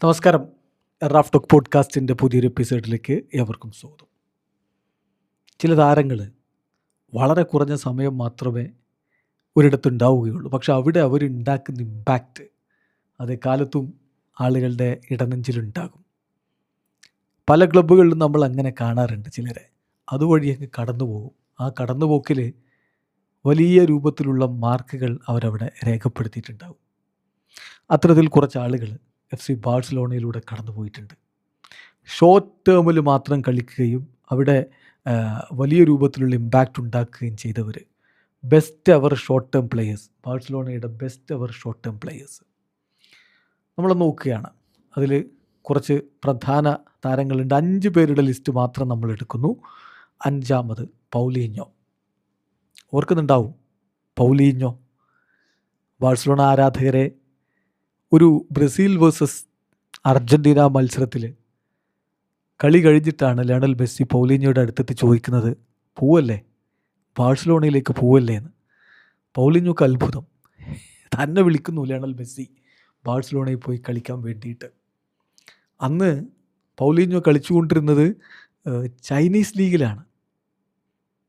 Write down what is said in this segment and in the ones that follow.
നമസ്കാരം. Raf talk പോഡ്കാസ്റ്റിൻ്റെ പുതിയൊരു എപ്പിസോഡിലേക്ക് ഏവർക്കും സ്വാഗതം. ചില താരങ്ങൾ വളരെ കുറഞ്ഞ സമയം മാത്രമേ ഒരിടത്ത് ഉണ്ടാവുകയുള്ളൂ. പക്ഷെ അവിടെ അവരുണ്ടാക്കുന്ന ഇമ്പാക്റ്റ് അത് കാലത്തും ആളുകളുടെ ഇടനെഞ്ചിലുണ്ടാകും. പല ക്ലബ്ബുകളിലും നമ്മൾ അങ്ങനെ കാണാറുണ്ട് ചിലരെ. അതുവഴി അങ്ങ് കടന്നു പോകും. ആ കടന്നുപോക്കിൽ വലിയ രൂപത്തിലുള്ള മാർക്കുകൾ അവരവിടെ രേഖപ്പെടുത്തിയിട്ടുണ്ടാകും. അത്തരത്തിൽ കുറച്ച് ആളുകൾ FC ബാഴ്സലോണയിലൂടെ കടന്നുപോയിട്ടുണ്ട്. ഷോർട്ട് ടേമിൽ മാത്രം കളിക്കുകയും അവിടെ വലിയ രൂപത്തിലുള്ള ഇമ്പാക്റ്റ് ഉണ്ടാക്കുകയും ചെയ്തവർ. Best ever short term players, ബാഴ്സലോണയുടെ best ever short term players നമ്മൾ നോക്കുകയാണ്. അതിൽ കുറച്ച് പ്രധാന താരങ്ങളുണ്ട്. 5 പേരുടെ ലിസ്റ്റ് മാത്രം നമ്മൾ എടുക്കുന്നു. 5-മത് പൗലീഞ്ഞോ. ഓർക്കുന്നുണ്ടാവും പൗലീഞ്ഞോ. ബാഴ്സലോണ ആരാധകരെ ഒരു ബ്രസീൽ വേഴ്സസ് അർജൻറ്റീന മത്സരത്തിൽ കളി കഴിഞ്ഞിട്ടാണ് ലയണൽ മെസ്സി പൗലീഞ്ഞോയുടെ അടുത്തെത്തി ചോദിക്കുന്നത്, പോവല്ലേ, ബാഴ്സലോണയിലേക്ക് പോവല്ലേ എന്ന്. പൗലീഞ്ഞോക്ക് അത്ഭുതം. തന്നെ വിളിക്കുന്നു ലയണൽ മെസ്സി ബാഴ്സലോണയിൽ പോയി കളിക്കാൻ വേണ്ടിയിട്ട്. അന്ന് പൗലീഞ്ഞോ കളിച്ചുകൊണ്ടിരുന്നത് ചൈനീസ് ലീഗിലാണ്.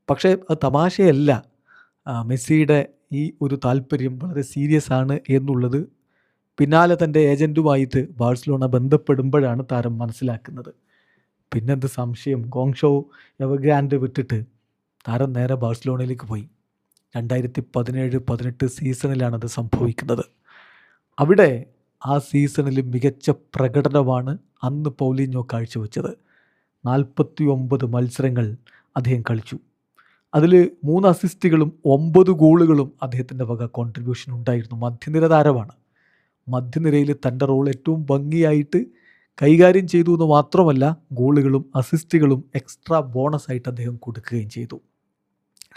പക്ഷേ അത് തമാശയല്ല. മെസ്സിയുടെ ഈ ഒരു താല്പര്യം വളരെ സീരിയസ് ആണ് എന്നുള്ളത് പിന്നാലെ തൻ്റെ ഏജൻറ്റുമായിട്ട് ബാഴ്സലോണ ബന്ധപ്പെടുമ്പോഴാണ് താരം മനസ്സിലാക്കുന്നത്. പിന്നെന്ത് സംശയം, ഗോങ്ഷോ എവർഗ്രാൻഡ് വിട്ടിട്ട് താരം നേരെ ബാഴ്സലോണയിലേക്ക് പോയി. 2017-18 സീസണിലാണത് സംഭവിക്കുന്നത്. അവിടെ ആ സീസണിൽ മികച്ച പ്രകടനമാണ് അന്ന് പൗലീഞ്ഞോ കാഴ്ചവെച്ചത്. 49 മത്സരങ്ങൾ അദ്ദേഹം കളിച്ചു. അതിൽ 3 അസിസ്റ്റുകളും 9 ഗോളുകളും അദ്ദേഹത്തിൻ്റെ വക കോൺട്രിബ്യൂഷൻ ഉണ്ടായിരുന്നു. മധ്യനിര താരമാണ്. മധ്യനിരയിൽ തൻ്റെ റോൾ ഏറ്റവും ഭംഗിയായിട്ട് കൈകാര്യം ചെയ്തു എന്ന് മാത്രമല്ല, ഗോളുകളും അസിസ്റ്റുകളും എക്സ്ട്രാ ബോണസായിട്ട് അദ്ദേഹം കൊടുക്കുകയും ചെയ്തു.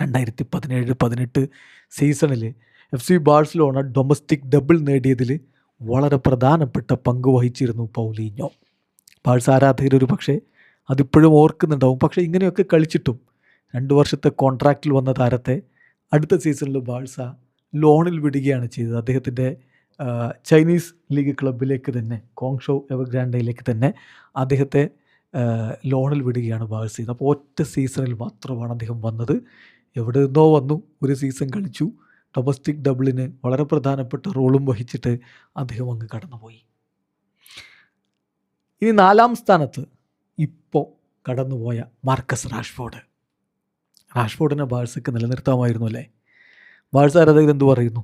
2017-18 സീസണിൽ FC ബാഴ്സലോണ ഡൊമസ്റ്റിക് ഡബിൾ നേടിയതിൽ വളരെ പ്രധാനപ്പെട്ട പങ്ക് വഹിച്ചിരുന്നു പൗലീഞ്ഞോ. ബാഴ്സ ആരാധകർ ഒരു പക്ഷേ അതിപ്പോഴും ഓർക്കുന്നുണ്ടാവും. പക്ഷേ ഇങ്ങനെയൊക്കെ കളിച്ചിട്ടും 2 വർഷത്തെ കോൺട്രാക്റ്റിൽ വന്ന താരത്തെ അടുത്ത സീസണിൽ ബാഴ്സ ലോണിൽ വിടുകയാണ് ചെയ്തത്. അദ്ദേഹത്തിൻ്റെ ചൈനീസ് ലീഗ് ക്ലബിലേക്ക് തന്നെ, ഗോങ്ഷോ എവർഗ്രാൻഡയിലേക്ക് തന്നെ അദ്ദേഹത്തെ ലോണിൽ വിടുകയാണ് ബാഴ്സ ചെയ്തത്. അപ്പോൾ ഒറ്റ സീസണിൽ മാത്രമാണ് അദ്ദേഹം വന്നത്. എവിടെ നിന്നോ വന്നു, ഒരു സീസൺ കളിച്ചു, ഡൊമസ്റ്റിക് ഡബിളിന് വളരെ പ്രധാനപ്പെട്ട റോളും വഹിച്ചിട്ട് അദ്ദേഹം അങ്ങ് കടന്നുപോയി. ഇനി 4-ാം സ്ഥാനത്ത് ഇപ്പോൾ കടന്നുപോയ മാർക്കസ് റാഷ്ഫോർഡ്. റാഷ്ഫോർഡിനെ ബാഴ്സയ്ക്ക് നിലനിർത്താമായിരുന്നു അല്ലേ? ബാഴ്സ ആരാധകർ എന്തു പറയുന്നു?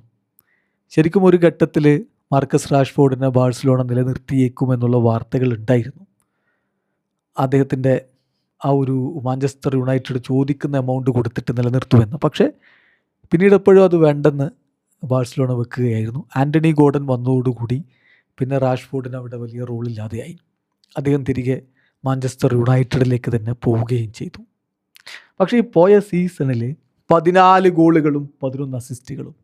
ശരിക്കും ഒരു ഘട്ടത്തിൽ മാർക്കസ് റാഷ്ഫോർഡിനെ ബാഴ്സലോണ നിലനിർത്തിയേക്കുമെന്നുള്ള വാർത്തകൾ ഉണ്ടായിരുന്നു. അദ്ദേഹത്തിൻ്റെ ആ ഒരു മാഞ്ചസ്റ്റർ യുണൈറ്റഡ് ചോദിക്കുന്ന എമൗണ്ട് കൊടുത്തിട്ട് നിലനിർത്തുമെന്ന്. പക്ഷേ പിന്നീട് എപ്പോഴും അത് വേണ്ടെന്ന് ബാഴ്സലോണ വെക്കുകയായിരുന്നു. ആൻ്റണി ഗോർഡൻ വന്നതോടുകൂടി പിന്നെ റാഷ്ഫോർഡിന് അവിടെ വലിയ റോളില്ലാതെയായി. അദ്ദേഹം തിരികെ മാഞ്ചസ്റ്റർ യുണൈറ്റഡിലേക്ക് തന്നെ പോവുകയും ചെയ്തു. പക്ഷേ ഈ പോയ സീസണിൽ 14 ഗോളുകളും 11 അസിസ്റ്റുകളും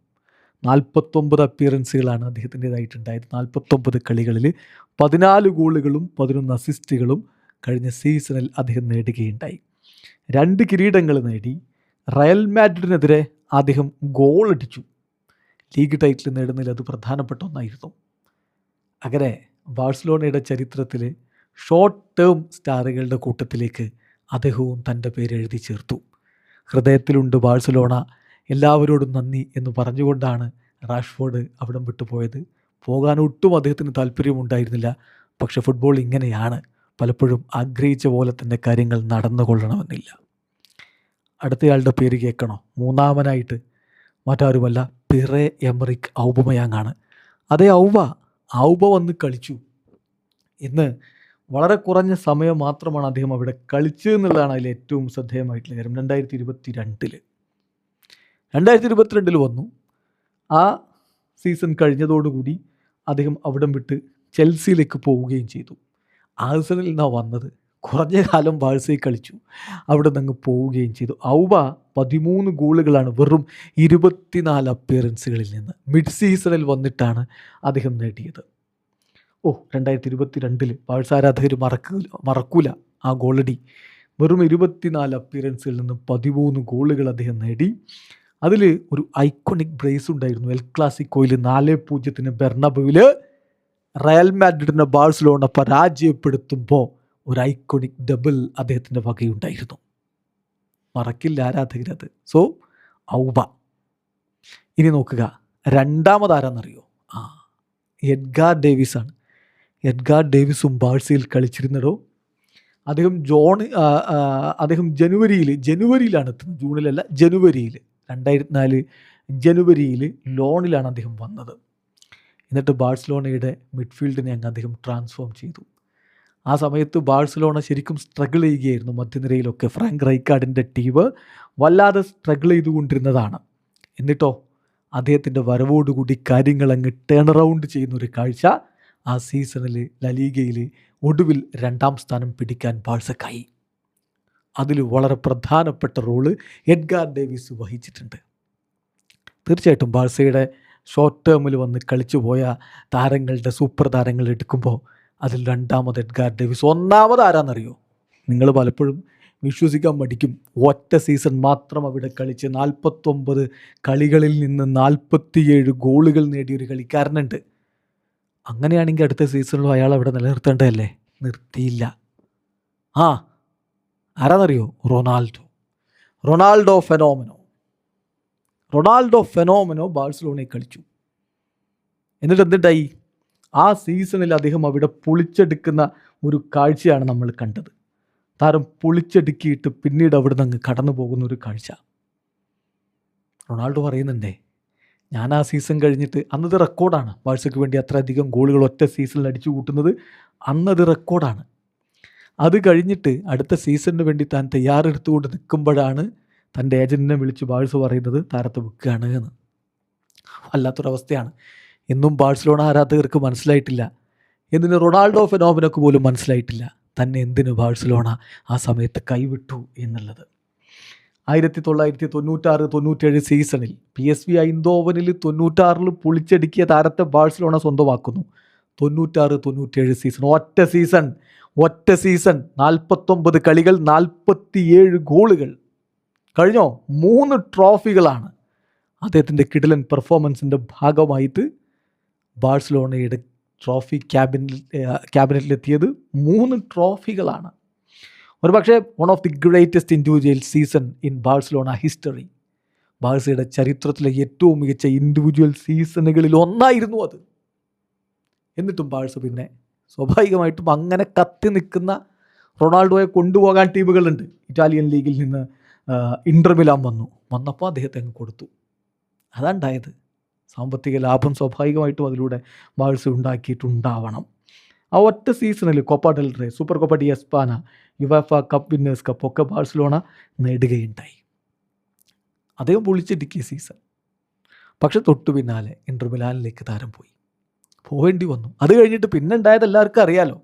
49 അപ്പിയറൻസുകളാണ് അദ്ദേഹത്തിൻ്റെതായിട്ടുണ്ടായത്. 49 കളികളിൽ 14 ഗോളുകളും 11 അസിസ്റ്റുകളും കഴിഞ്ഞ സീസണിൽ അദ്ദേഹം നേടുകയുണ്ടായി. 2 കിരീടങ്ങൾ നേടി. റയൽ മാഡ്രിഡിനെതിരെ അദ്ദേഹം ഗോളടിച്ചു. ലീഗ് ടൈറ്റിൽ നേടുന്നതിൽ അത് പ്രധാനപ്പെട്ട ഒന്നായിരുന്നു. അങ്ങനെ ബാഴ്സലോണയുടെ ചരിത്രത്തിൽ ഷോർട്ട് ടേം സ്റ്റാറുകളുടെ കൂട്ടത്തിലേക്ക് അദ്ദേഹവും തൻ്റെ പേര് എഴുതി ചേർത്തു. ഹൃദയത്തിലുണ്ട് ബാഴ്സലോണ, എല്ലാവരോടും നന്ദി എന്ന് പറഞ്ഞുകൊണ്ടാണ് റാഷ്ഫോർഡ് അവിടം വിട്ടുപോയത്. പോകാൻ ഒട്ടും അദ്ദേഹത്തിന് താല്പര്യമുണ്ടായിരുന്നില്ല. പക്ഷെ ഫുട്ബോൾ ഇങ്ങനെയാണ്, പലപ്പോഴും ആഗ്രഹിച്ച പോലെ തന്നെ കാര്യങ്ങൾ നടന്നുകൊള്ളണമെന്നില്ല. അടുത്തയാളുടെ പേര് കേൾക്കണോ? 3-മനായിട്ട് മറ്റാരുമല്ല, പിറേ എമറിക് ഔബമയാങ്ങാണ്. അതേ ഔബ വന്ന് കളിച്ചു. ഇന്ന് വളരെ കുറഞ്ഞ സമയം മാത്രമാണ് അദ്ദേഹം അവിടെ കളിച്ചത് എന്നുള്ളതാണ് അതിൽ ഏറ്റവും ശ്രദ്ധേയമായിട്ടുള്ള കാര്യം. 2022 വന്നു. ആ സീസൺ കഴിഞ്ഞതോടുകൂടി അദ്ദേഹം അവിടം വിട്ട് ചെൽസിയിലേക്ക് പോവുകയും ചെയ്തു. ആഴ്സണലിൽ നിന്നാണ് വന്നത്. കുറഞ്ഞ കാലം ബാഴ്സയിൽ കളിച്ചു, അവിടെ നിന്ന് പോവുകയും ചെയ്തു. 13 ഗോളുകളാണ് വെറും 24 അപ്പിയറൻസുകളിൽ നിന്ന് മിഡ് സീസണിൽ വന്നിട്ടാണ് അദ്ദേഹം നേടിയത്. 2022 ബാഴ്സ ആരാധകർ മറക്കൂല ആ ഗോളടി. വെറും 24 അപ്പിയറൻസിൽ നിന്ന് 13 ഗോളുകൾ അദ്ദേഹം നേടി. അതിൽ ഒരു ഐക്കോണിക് ബ്രേസ് ഉണ്ടായിരുന്നു. എൽ ക്ലാസിക്കോയിൽ 4-0 ബെർണബുവിൽ റയൽ മാഡ്രിഡിനെ ബാഴ്സലോണ പരാജയപ്പെടുത്തുമ്പോൾ ഒരു ഐക്കോണിക് ഡബിൾ അദ്ദേഹത്തിൻ്റെ വകയുണ്ടായിരുന്നു. മറക്കില്ല ആരാധകരത്. സോ ഔബ. ഇനി നോക്കുക, രണ്ടാമതാരാന്നറിയോ? എഡ്ഗാർ ഡേവിസാണ്. എഡ്ഗാർ ഡേവിസും ബാഴ്സയിൽ കളിച്ചിരുന്നതോ. അദ്ദേഹം ജനുവരിയിലാണ് എത്തുന്നത്, ജൂണിലല്ല, ജനുവരിയിൽ 2004 ജനുവരിയിൽ ലോണിലാണ് അദ്ദേഹം വന്നത്. എന്നിട്ട് ബാഴ്സലോണയുടെ മിഡ്ഫീൽഡിനെ അദ്ദേഹം ട്രാൻസ്ഫോം ചെയ്തു. ആ സമയത്ത് ബാഴ്സലോണ ശരിക്കും സ്ട്രഗിൾ ചെയ്യുകയായിരുന്നു മധ്യനിരയിലൊക്കെ. ഫ്രാങ്ക് റൈക്കാർഡിൻ്റെ ടീം വല്ലാതെ സ്ട്രഗിൾ ചെയ്തുകൊണ്ടിരുന്നതാണ്. എന്നിട്ടോ അദ്ദേഹത്തിൻ്റെ വരവോടുകൂടി കാര്യങ്ങൾ അങ്ങ് ടേൺ അറൗണ്ട് ചെയ്യുന്നൊരു കാഴ്ച ആ സീസണിൽ ലലീഗയിൽ ഒടുവിൽ 2ാം സ്ഥാനം പിടിക്കാൻ ബാഴ്സക്കായി. അതിൽ വളരെ പ്രധാനപ്പെട്ട റോള് എഡ്ഗാർ ഡേവിസ് വഹിച്ചിട്ടുണ്ട്. തീർച്ചയായിട്ടും ബാഴ്സയുടെ ഷോർട്ട് ടേമിൽ വന്ന് കളിച്ചു പോയ താരങ്ങളുടെ സൂപ്പർ താരങ്ങൾ എടുക്കുമ്പോൾ അതിൽ രണ്ടാമത് എഡ്ഗാർ ഡേവിസ്, ഒന്നാമത് ആരാന്നറിയോ? നിങ്ങൾ പലപ്പോഴും വിശ്വസിക്കാൻ മടിക്കും. ഒറ്റ സീസൺ മാത്രം അവിടെ കളിച്ച് 49 കളികളിൽ നിന്ന് 47 ഗോളുകൾ നേടിയൊരു കളിക്കാരനുണ്ട്. അങ്ങനെയാണെങ്കിൽ അടുത്ത സീസണിലും അയാൾ അവിടെ നിലനിർത്തേണ്ടതല്ലേ? നിർത്തിയില്ല. ആരാന്നറിയോ? റൊണാൾഡോ ഫെനോമിനോ ബാഴ്സലോണയിൽ കളിച്ചു. എന്നിട്ട് എന്തുണ്ടായി? ആ സീസണിൽ അദ്ദേഹം അവിടെ പൊളിച്ചെടുക്കുന്ന ഒരു കാഴ്ചയാണ് നമ്മൾ കണ്ടത്. താരം പൊളിച്ചെടുക്കിയിട്ട് പിന്നീട് അവിടെ നിന്ന് അങ്ങ് കടന്നു പോകുന്ന ഒരു കാഴ്ച. റൊണാൾഡോ പറയുന്നുണ്ടേ, ഞാൻ ആ സീസൺ കഴിഞ്ഞിട്ട്, അന്നത് റെക്കോർഡാണ്, ബാഴ്സയ്ക്ക് വേണ്ടി അത്രയധികം ഗോളുകൾ ഒറ്റ സീസണിൽ അടിച്ചു കൂട്ടുന്നത് അന്നത് റെക്കോർഡാണ്. അത് കഴിഞ്ഞിട്ട് അടുത്ത സീസണിന് വേണ്ടി താൻ തയ്യാറെടുത്തുകൊണ്ട് നിൽക്കുമ്പോഴാണ് തൻ്റെ ഏജൻറ്റിനെ വിളിച്ച് ബാഴ്സ പറയുന്നത് താരത്തെ വിൽക്കുകയാണ് എന്ന്. വല്ലാത്തൊരവസ്ഥയാണ്. എന്നും ബാഴ്സലോണ ആരാധകർക്ക് മനസ്സിലായിട്ടില്ല, എന്തിന് റൊണാൾഡോ ഫെനോമിനോക്ക് പോലും മനസ്സിലായിട്ടില്ല തന്നെ എന്തിന് ബാഴ്സലോണ ആ സമയത്ത് കൈവിട്ടു എന്നുള്ളത്. 1996-97 സീസണിൽ PSV ഐന്തോവനിൽ 96 പൊളിച്ചടുക്കിയ താരത്തെ ബാഴ്സലോണ സ്വന്തമാക്കുന്നു. 96-97 സീസൺ, ഒറ്റ സീസൺ 49 കളികൾ, 47 ഗോളുകൾ. കഴിഞ്ഞോ? 3 ട്രോഫികളാണ് അദ്ദേഹത്തിൻ്റെ കിടിലൻ പെർഫോമൻസിൻ്റെ ഭാഗമായിട്ട് ബാഴ്സലോണയുടെ ട്രോഫി ക്യാബിനറ്റിലെത്തിയത്. 3 ട്രോഫികളാണ്. ഒരു പക്ഷേ one of the greatest individual season in Barcelona history. ബാഴ്സയുടെ ചരിത്രത്തിലെ ഏറ്റവും മികച്ച ഇൻഡിവിജ്വൽ സീസണുകളിൽ ഒന്നായിരുന്നു അത്. എന്നിട്ടും ബാഴ്സ പിന്നെ സ്വാഭാവികമായിട്ടും അങ്ങനെ കത്തി നിൽക്കുന്ന റൊണാൾഡോയെ കൊണ്ടുപോകാൻ ടീമുകളുണ്ട്. ഇറ്റാലിയൻ ലീഗിൽ നിന്ന് ഇന്റർ മിലാൻ വന്നപ്പോൾ അദ്ദേഹത്തെ അങ്ങ് കൊടുത്തു. അതുണ്ടായത് സാമ്പത്തിക ലാഭം സ്വാഭാവികമായിട്ടും അതിലൂടെ ബാഴ്സ ഉണ്ടാക്കിയിട്ടുണ്ടാവണം. ആ ഒറ്റ സീസണിൽ Copa del Rey, super Copa D España, UEFA cup winners cup ഒക്കെ ബാഴ്സലോണ നേടുകയുണ്ടായി. അദ്ദേഹം പൊളിച്ചെടുക്കിയ സീസൺ. പക്ഷെ തൊട്ടു പിന്നാലെ ഇന്റർ മിലാനിലേക്ക് താരം പോകേണ്ടി വന്നു. അത് കഴിഞ്ഞിട്ട് പിന്നെ ഉണ്ടായത് എല്ലാവർക്കും അറിയാലോ.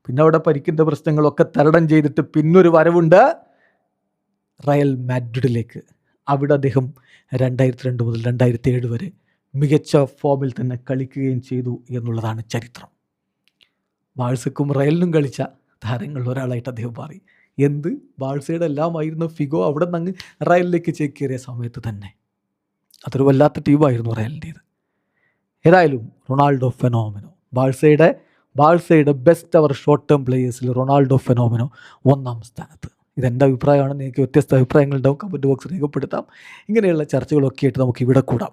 പിന്നെ അവിടെ പരിക്കിൻ്റെ പ്രശ്നങ്ങളൊക്കെ തരണം ചെയ്തിട്ട് പിന്നൊരു വരവുണ്ട് റയൽ മാഡ്രിഡിലേക്ക്. അവിടെ അദ്ദേഹം 2002 മുതൽ 2007 വരെ മികച്ച ഫോമിൽ തന്നെ കളിക്കുകയും ചെയ്തു എന്നുള്ളതാണ് ചരിത്രം. ബാഴ്സക്കും റയലിനും കളിച്ച താരങ്ങളിൽ ഒരാളായിട്ട് അദ്ദേഹം മാറി. ബാഴ്സയുടെ എല്ലാമായിരുന്ന ഫിഗോ അവിടെ നിന്ന് റയലിലേക്ക് ചേക്കേറിയ സമയത്ത് തന്നെ അതൊരു വല്ലാത്ത ടീമായിരുന്നു റയലിൻ്റേത്. ഏതായാലും റൊണാൾഡോ ഫെനോമിനോ, ബാഴ്സയുടെ ബെസ്റ്റ് അവർ ഷോർട്ട് ടേം പ്ലേയേഴ്സിൽ റൊണാൾഡോ ഫെനോമിനോ 1ാം സ്ഥാനത്ത്. ഇതെൻ്റെ അഭിപ്രായമാണ്. നിങ്ങൾക്ക് വ്യത്യസ്ത അഭിപ്രായങ്ങളുണ്ടാവും, കമൻറ്റ് ബോക്സ് രേഖപ്പെടുത്താം. ഇങ്ങനെയുള്ള ചർച്ചകളൊക്കെ ആയിട്ട് നമുക്ക് ഇവിടെ കൂടാം.